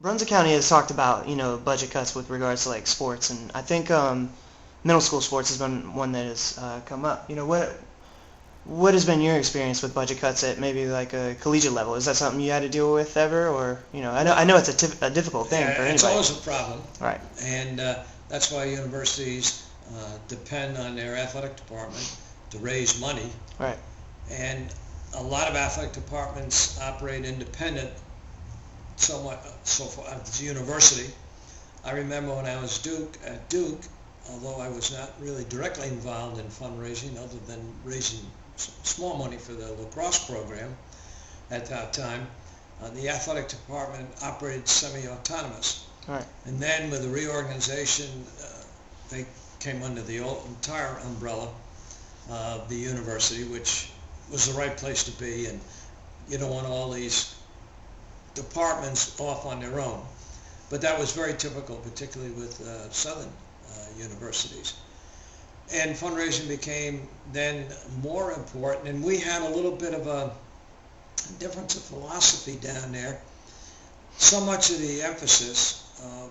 Brunswick County has talked about, budget cuts with regards to like sports, and I think middle school sports has been one that has come up. What has been your experience with budget cuts at maybe like a collegiate level? Is that something you had to deal with ever, or I know it's a difficult thing for It's anybody. always a problem, Right. and that's why universities depend on their athletic department to raise money. Right. And a lot of athletic departments operate independent, somewhat so far at the university. I remember when I was at Duke, although I was not really directly involved in fundraising other than raising small money for the lacrosse program at that time, the athletic department operated semi-autonomous. Right. And then with the reorganization, they came under the entire umbrella of the university, which was the right place to be, and you don't want all these departments off on their own. But that was very typical, particularly with southern universities. And fundraising became then more important, and we had a little bit of a difference of philosophy down there. So much of the emphasis of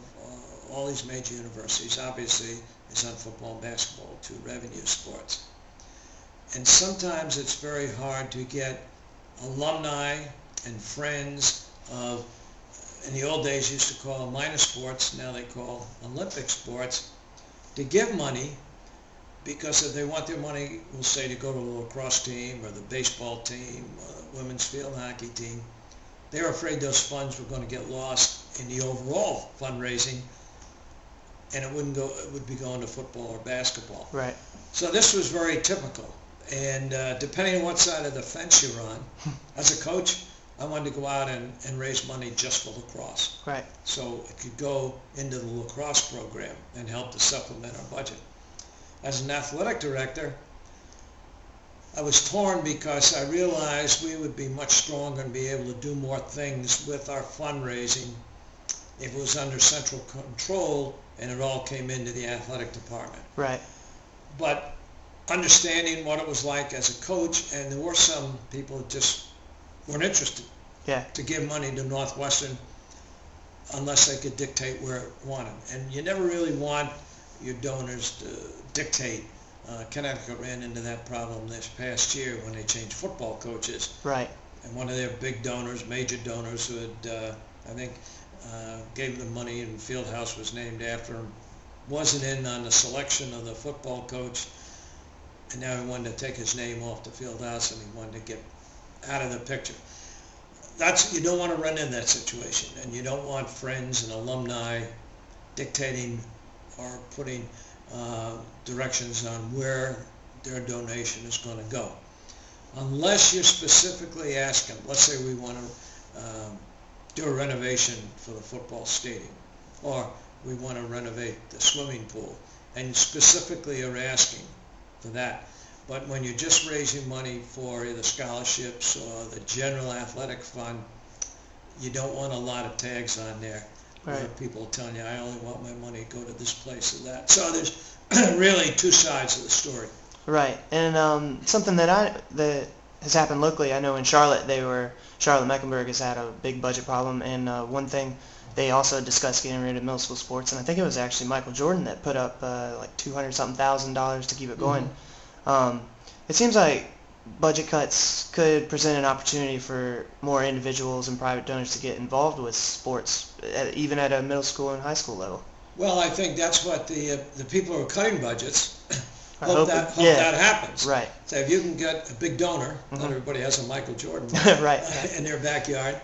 all these major universities, obviously, is on football and basketball, two revenue sports. And sometimes it's very hard to get alumni and friends of, in the old days used to call them minor sports, now they call Olympic sports, to give money, because if they want their money, we'll say, to go to the lacrosse team or the baseball team or the women's field hockey team, they're afraid those funds were going to get lost in the overall fundraising, and it would be going to football or basketball. Right. So this was very typical. And depending on what side of the fence you're on, as a coach, I wanted to go out and raise money just for lacrosse. Right. So it could go into the lacrosse program and help to supplement our budget. As an athletic director, I was torn because I realized we would be much stronger and be able to do more things with our fundraising if it was under central control and it all came into the athletic department. Right. But understanding what it was like as a coach, and there were some people that just weren't interested to give money to Northwestern unless they could dictate where it wanted. And you never really want your donors to dictate. Connecticut ran into that problem this past year when they changed football coaches. Right. And one of their big donors, major donors, who had, I think, gave them money and Fieldhouse was named after him, wasn't in on the selection of the football coach. And now he wanted to take his name off the Fieldhouse and he wanted to get out of the picture. You don't want to run in that situation, and you don't want friends and alumni dictating or putting directions on where their donation is going to go. Unless you're specifically asking, let's say we want to do a renovation for the football stadium, or we want to renovate the swimming pool, and specifically are asking for that. But when you're just raising money for either scholarships or the general athletic fund, you don't want a lot of tags on there. Right. Where people are telling you, I only want my money to go to this place or that. So there's really two sides of the story. Right. And something that has happened locally, I know in Charlotte, Charlotte-Mecklenburg has had a big budget problem, and one thing they also discussed getting rid of middle school sports, and I think it was actually Michael Jordan that put up like $200,000 to keep it going. Mm-hmm. It seems like budget cuts could present an opportunity for more individuals and private donors to get involved with sports, even at a middle school and high school level. Well, I think that's what the people who are cutting budgets hope that happens. Right. So if you can get a big donor, not everybody has a Michael Jordan right. In their backyard,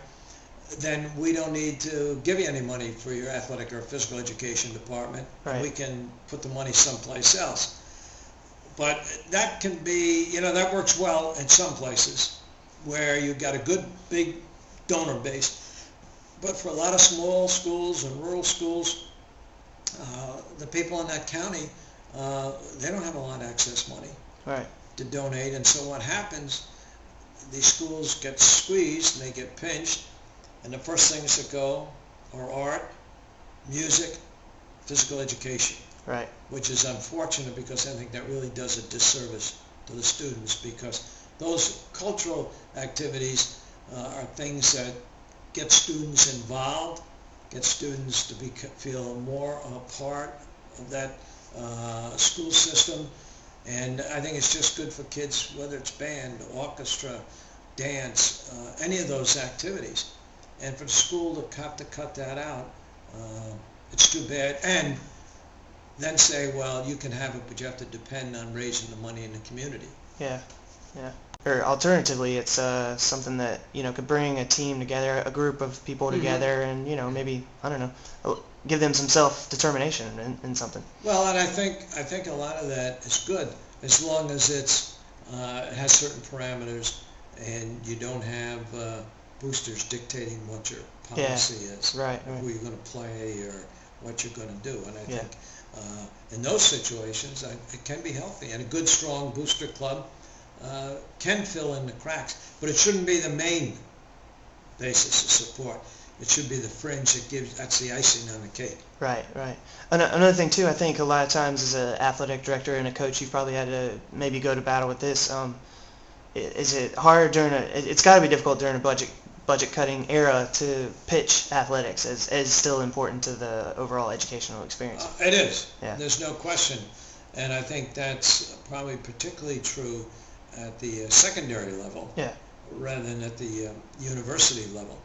then we don't need to give you any money for your athletic or physical education department. Right. We can put the money someplace else. But that can be, that works well in some places where you've got a good big donor base. But for a lot of small schools and rural schools, the people in that county, they don't have a lot of excess money to donate. And so what happens, these schools get squeezed and they get pinched. And the first things that go are art, music, physical education. Right. Which is unfortunate because I think that really does a disservice to the students, because those cultural activities are things that get students involved get students to feel more a part of that school system. And I think it's just good for kids, whether it's band, orchestra, dance, any of those activities. And for the school to have to cut that out, it's too bad. And then say, well, you can have it, but you have to depend on raising the money in the community. Yeah, yeah. Or alternatively, it's something that, could bring a team together, a group of people together, and, maybe, I don't know, give them some self-determination in something. Well, and I think a lot of that is good, as long as it has certain parameters, and you don't have boosters dictating what your policy is, right. who you're going to play or what you're going to do. And I think in those situations, it can be healthy, and a good, strong booster club can fill in the cracks, but it shouldn't be the main basis of support. It should be the fringe that's the icing on the cake. Right. Another thing too, I think a lot of times as an athletic director and a coach, you've probably had to maybe go to battle with this. Is it hard it's got to be difficult during a budget cutting era to pitch athletics as still important to the overall educational experience? It is. Yeah. There's no question. And I think that's probably particularly true at the secondary level, rather than at the university level,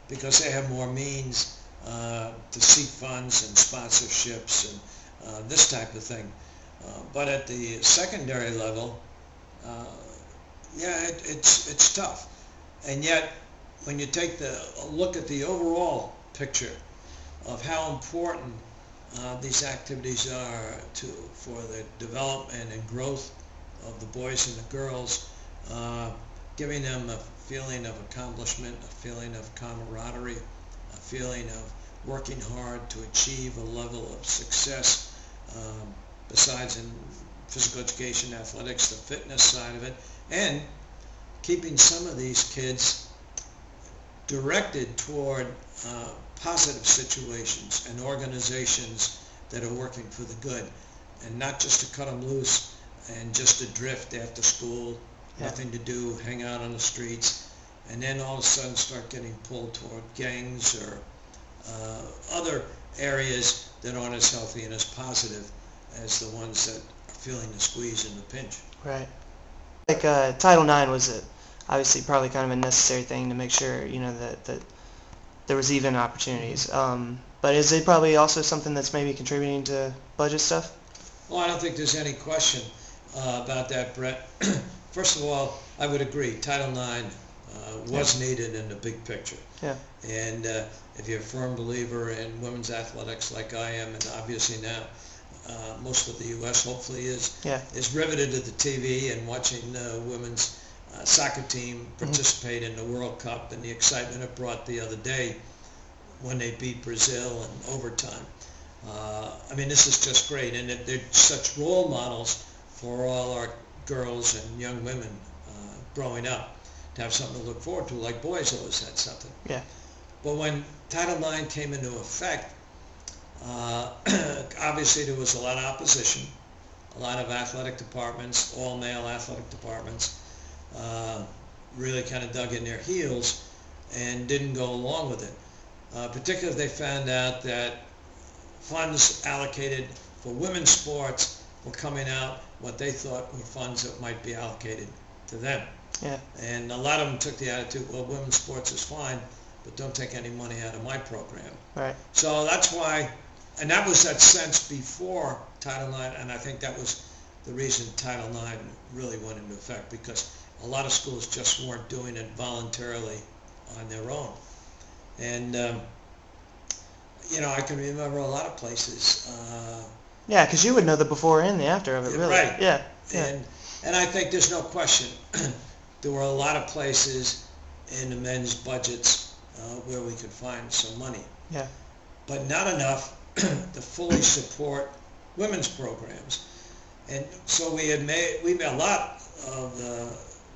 because they have more means to seek funds and sponsorships and this type of thing. But at the secondary level, it's tough. And yet, when you take a look at the overall picture of how important these activities are for the development and growth of the boys and the girls, giving them a feeling of accomplishment, a feeling of camaraderie, a feeling of working hard to achieve a level of success, besides in physical education, athletics, the fitness side of it, and keeping some of these kids directed toward positive situations and organizations that are working for the good, and not just to cut them loose and just to drift after school, nothing to do, hang out on the streets, and then all of a sudden start getting pulled toward gangs or other areas that aren't as healthy and as positive as the ones that are feeling the squeeze and the pinch. Right. Like Title IX was obviously probably kind of a necessary thing to make sure, that there was even opportunities. But is it probably also something that's maybe contributing to budget stuff? Well, I don't think there's any question about that, Brett. First of all, I would agree. Title IX was needed in the big picture. Yeah. And if you're a firm believer in women's athletics like I am, and obviously now most of the U.S. hopefully is riveted to the TV and watching the women's soccer team participate in the World Cup and the excitement it brought the other day when they beat Brazil in overtime. This is just great, and they're such role models for all our girls and young women growing up to have something to look forward to, like boys always had something. Yeah. But when Title IX came into effect, obviously there was a lot of opposition. A lot of athletic departments, all male athletic departments, really kind of dug in their heels and didn't go along with it. Particularly if they found out that funds allocated for women's sports were coming out what they thought were funds that might be allocated to them. Yeah. And a lot of them took the attitude, well, women's sports is fine, but don't take any money out of my program. Right. So that's why, and that was that sense before Title IX, and I think that was the reason Title IX really went into effect, because a lot of schools just weren't doing it voluntarily on their own. And, I can remember a lot of places. Yeah, because you would know the before and the after of it, really. Right. Yeah. And I think there's no question there were a lot of places in the men's budgets where we could find some money. Yeah. But not enough to fully support women's programs. And so we made a lot of the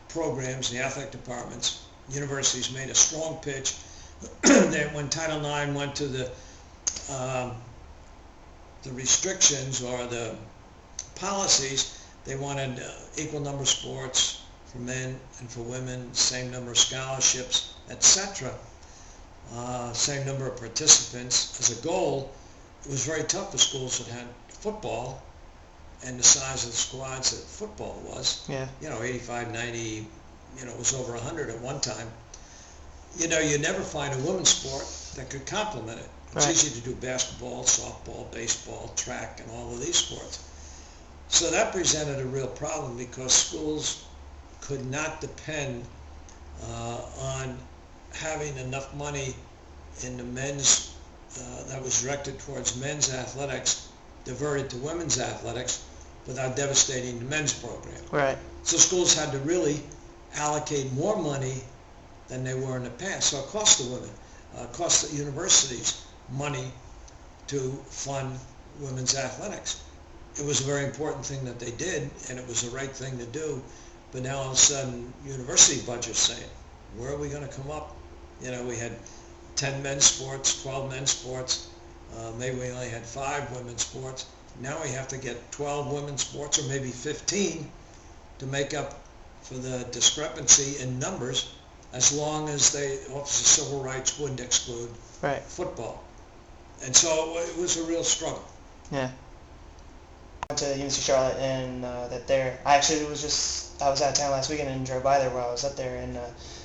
programs, the athletic departments, universities made a strong pitch that when Title IX went to the restrictions or the policies, they wanted equal number of sports for men and for women, same number of scholarships, etc. same number of participants. As a goal, it was very tough for schools that had football and the size of the squads that football was. Yeah. 85, 90, it was over 100 at one time. You never find a women's sport that could complement it. It's Right. easy to do basketball, softball, baseball, track, and all of these sports. So that presented a real problem because schools could not depend on having enough money in the men's, that was directed towards men's athletics, diverted to women's athletics without devastating the men's program. Right. So schools had to really allocate more money than they were in the past. So it cost the women, cost the universities money to fund women's athletics. It was a very important thing that they did, and it was the right thing to do. But now all of a sudden, university budgets saying, where are we going to come up? We had 10 men's sports, 12 men's sports. Maybe we only had 5 women's sports. Now we have to get 12 women's sports or maybe 15 to make up for the discrepancy in numbers, as long as the Office of Civil Rights wouldn't exclude Right. football. And so it was a real struggle. Yeah. I went to UNC Charlotte, and I was out of town last weekend and drove by there while I was up there, and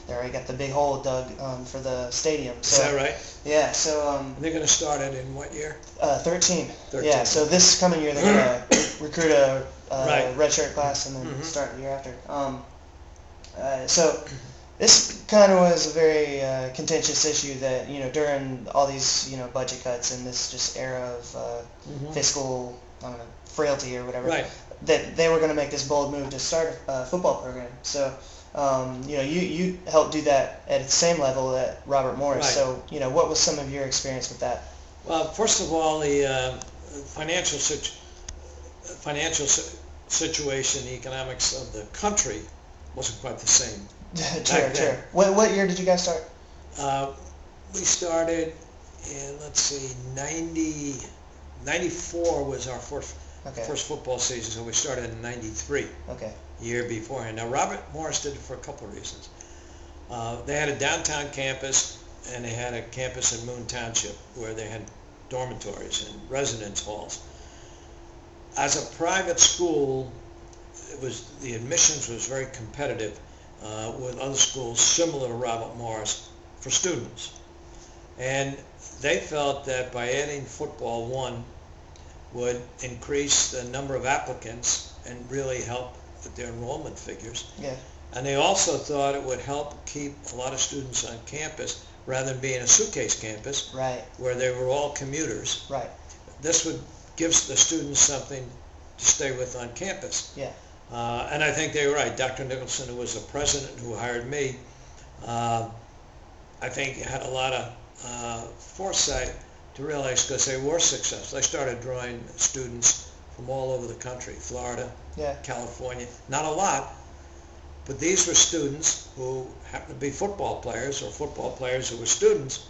there I got the big hole dug for the stadium. So, Is that right? Yeah. So They're going to start it in what year? 13. 13. Yeah. So this coming year they're gonna recruit a Right. redshirt class and then start the year after. So this kind of was a very contentious issue that during all these budget cuts and this just era of fiscal frailty or whatever, Right. that they were going to make this bold move to start a football program. So you helped do that at the same level that Robert Morris. Right. So what was some of your experience with that? Well, first of all, the financial situation, the economics of the country wasn't quite the same. Sure. What year did you guys start? We started in, 94 was our first football season, so we started in 93, Okay. a year beforehand. Now, Robert Morris did it for a couple of reasons. They had a downtown campus, and they had a campus in Moon Township where they had dormitories and residence halls. As a private school, the admissions was very competitive with other schools similar to Robert Morris for students. And they felt that by adding football, one, would increase the number of applicants and really help with their enrollment figures. Yeah. And they also thought it would help keep a lot of students on campus rather than being a suitcase campus, Right. where they were all commuters. Right. This would give the students something to stay with on campus. Yeah. And I think they were right. Dr. Nicholson, who was the president who hired me, I think had a lot of foresight to realize, because they were successful. They started drawing students from all over the country, Florida, Yeah. California. Not a lot, but these were students who happened to be football players or football players who were students,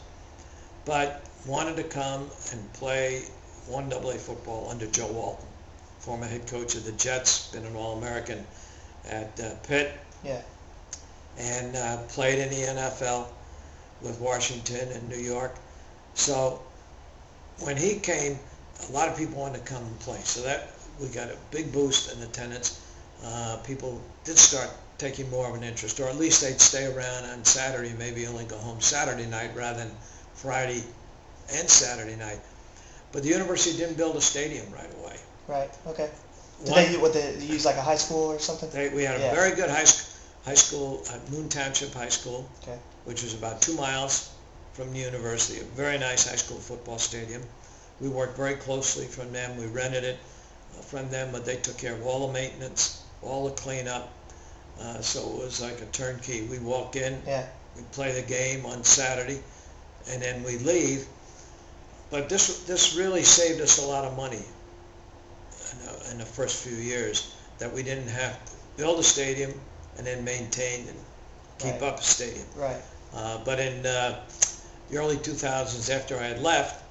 but wanted to come and play 1AA football under Joe Walton, former head coach of the Jets, been an All-American at Pitt, Yeah. and played in the NFL with Washington and New York. So when he came, a lot of people wanted to come and play. So that we got a big boost in attendance. People did start taking more of an interest, or at least they'd stay around on Saturday, maybe only go home Saturday night rather than Friday and Saturday night. But the university didn't build a stadium right away. Right. Okay. Did One- they use like a high school or something? We had a Yeah. very good high school at Moon Township High School, Okay. which was about 2 miles from the university. A very nice high school football stadium. We worked very closely from them. We rented it from them, but they took care of all the maintenance, all the cleanup. So it was like a turnkey. We walk in, Yeah. we play the game on Saturday, and then we leave. But this really saved us a lot of money in the first few years, that we didn't have to build a stadium and then maintain and keep Right. up a stadium. Right. But in the early 2000s, after I had left,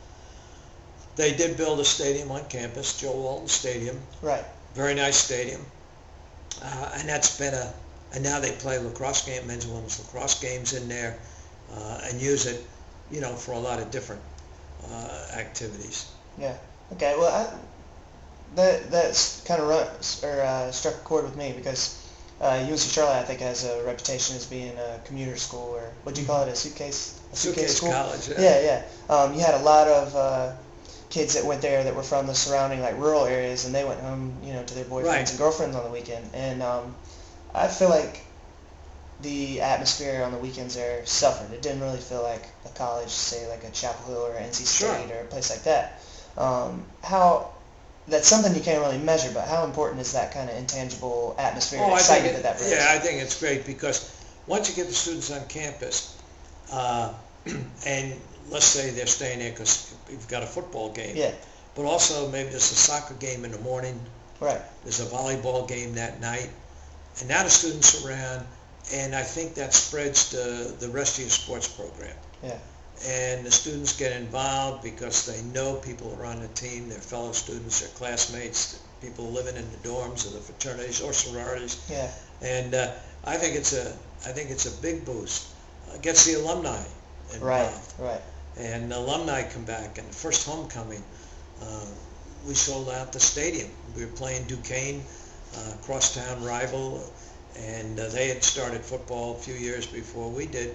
they did build a stadium on campus, Joe Walton Stadium. Right. Very nice stadium. And that's been and now they play lacrosse game, men's and women's lacrosse games in there, and use it for a lot of different activities. Yeah. Okay. Well, that's kind of struck a chord with me because UNC Charlotte, I think, has a reputation as being a commuter school, or what do you call it, a suitcase school? College. Yeah. You had a lot of kids that went there that were from the surrounding rural areas, and they went home, to their boyfriends Right. and girlfriends on the weekend. And I feel like the atmosphere on the weekends there suffered. It didn't really feel like a college, say like a Chapel Hill or NC State or a place like that. How That's something you can't really measure, but how important is that kind of intangible atmosphere and excitement that brings? Yeah, I think it's great because once you get the students on campus, and let's say they're staying there because we've got a football game. Yeah. But also maybe there's a soccer game in the morning. Right. There's a volleyball game that night. And now the students are around, and I think that spreads to the rest of your sports program. Yeah. And the students get involved because they know people are on the team, their fellow students, their classmates, people living in the dorms or the fraternities or sororities. Yeah. And I think it's a big boost. Gets the alumni involved. Right. And the alumni come back, and the first homecoming, we sold out the stadium. We were playing Duquesne, crosstown rival, and they had started football a few years before we did.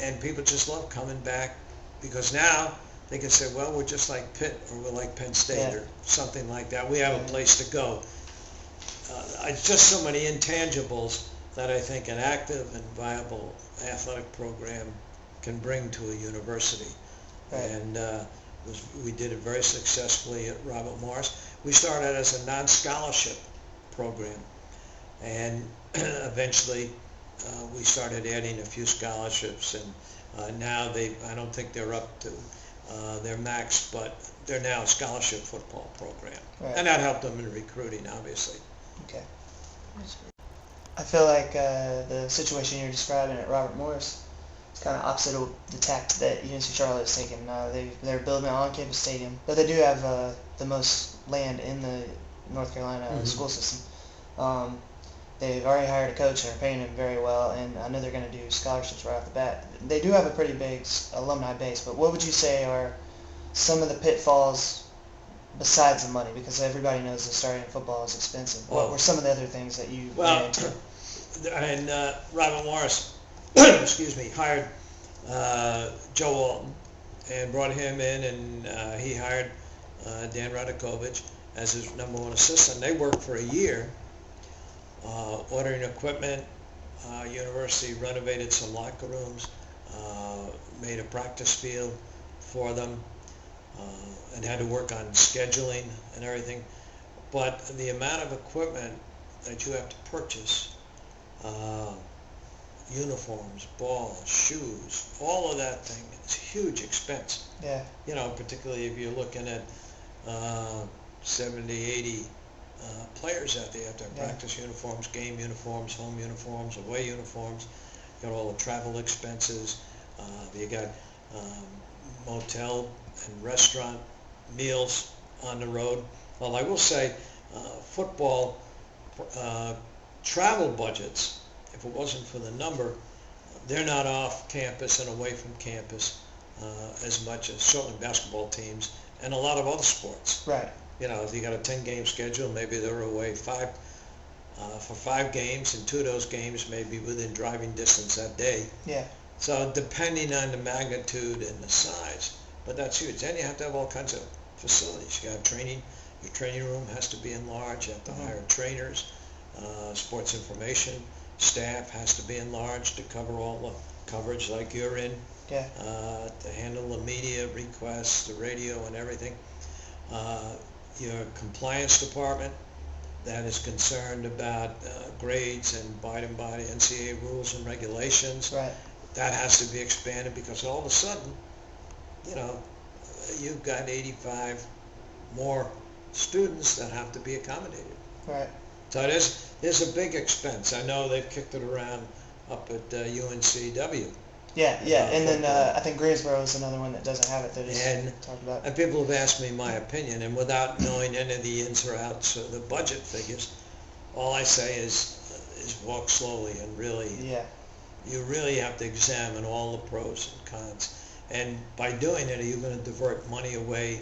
And people just love coming back because now they can say, well, we're just like Pitt or we're like Penn State or something like that. We have a place to go. It's just so many intangibles that I think an active and viable athletic program can bring to a university. Right. And we did it very successfully at Robert Morris. We started as a non-scholarship program, and eventually we started adding a few scholarships, and now I don't think they're up to their max, but they're now a scholarship football program. Right. And that helped them in recruiting, obviously. Okay. I feel like the situation you're describing at Robert Morris is kind of opposite of the tact that UNC Charlotte is taking. They're building an on-campus stadium, but they do have the most land in the North Carolina school system. They've already hired a coach and are paying him very well, and I know they're going to do scholarships right off the bat. They do have a pretty big alumni base, but what would you say are some of the pitfalls besides the money? Because everybody knows that starting football is expensive. What were some of the other things that you ran into? And Robert Morris, excuse me, hired Joe Walton and brought him in, and he hired Dan Radakovich as his #1 assistant. They worked for a year. Ordering equipment, university renovated some locker rooms, made a practice field for them, and had to work on scheduling and everything. But the amount of equipment that you have to purchase, uniforms, balls, shoes, all of that thing, it's a huge expense. Yeah. Particularly if you're looking at 70, 80 players out there. You have to have practice uniforms, game uniforms, home uniforms, away uniforms. You got all the travel expenses. You got motel and restaurant meals on the road. Well, I will say, football travel budgets, if it wasn't for the number, they're not off campus and away from campus as much as certainly basketball teams and a lot of other sports. Right. If you got a 10-game schedule, maybe they're away for 5 games, and 2 of those games may be within driving distance that day. Yeah. So depending on the magnitude and the size, but that's huge. Then you have to have all kinds of facilities. You got training. Your training room has to be enlarged. You have to hire trainers. Sports information staff has to be enlarged to cover all the coverage like you're in. Yeah. To handle the media requests, the radio and everything. Your compliance department that is concerned about grades and abiding by the NCAA rules and regulations. Right. That has to be expanded because all of a sudden, you've got 85 more students that have to be accommodated. Right. So there's a big expense. I know they've kicked it around up at UNCW. Yeah, and then I think Greensboro is another one that doesn't have it that is talked about. And people have asked me my opinion, and without knowing any of the ins or outs of the budget figures, all I say is walk slowly and really, you really have to examine all the pros and cons. And by doing it, are you going to divert money away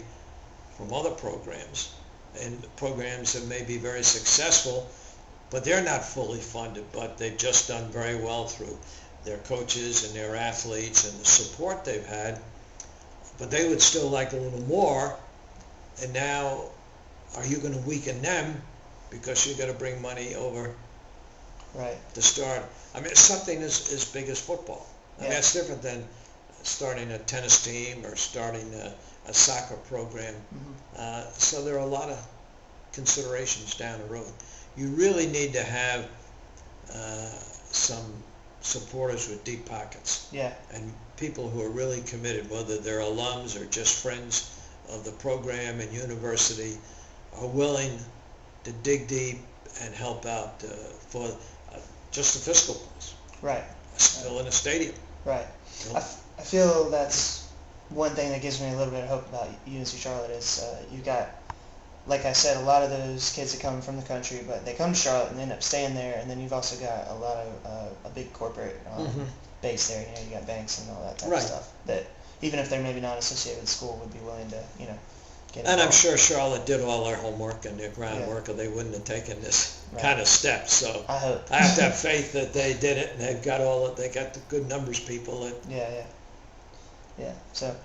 from other programs, and programs that may be very successful, but they're not fully funded, but they've just done very well through their coaches and their athletes and the support they've had, but they would still like a little more, and now are you going to weaken them because you've got to bring money over Right. to start? I mean, it's something as big as football. I mean, Yeah. that's different than starting a tennis team or starting a soccer program. So there are a lot of considerations down the road. You really need to have some supporters with deep pockets. Yeah. And people who are really committed, whether they're alums or just friends of the program and university, are willing to dig deep and help out for just the fiscal costs. Right. Still in a stadium. Right. You know? I feel that's one thing that gives me a little bit of hope about UNC Charlotte is you got, like I said, a lot of those kids that come from the country, but they come to Charlotte and they end up staying there, and then you've also got a lot of a big corporate base there. You know, you got banks and all that type of stuff that even if they're maybe not associated with the school would be willing to, you know, get involved. And I'm sure Charlotte did all their homework and their groundwork, or they wouldn't have taken this kind of step. So I hope. I have to have faith that they did it, and they've got they got the good numbers people that. Yeah. So.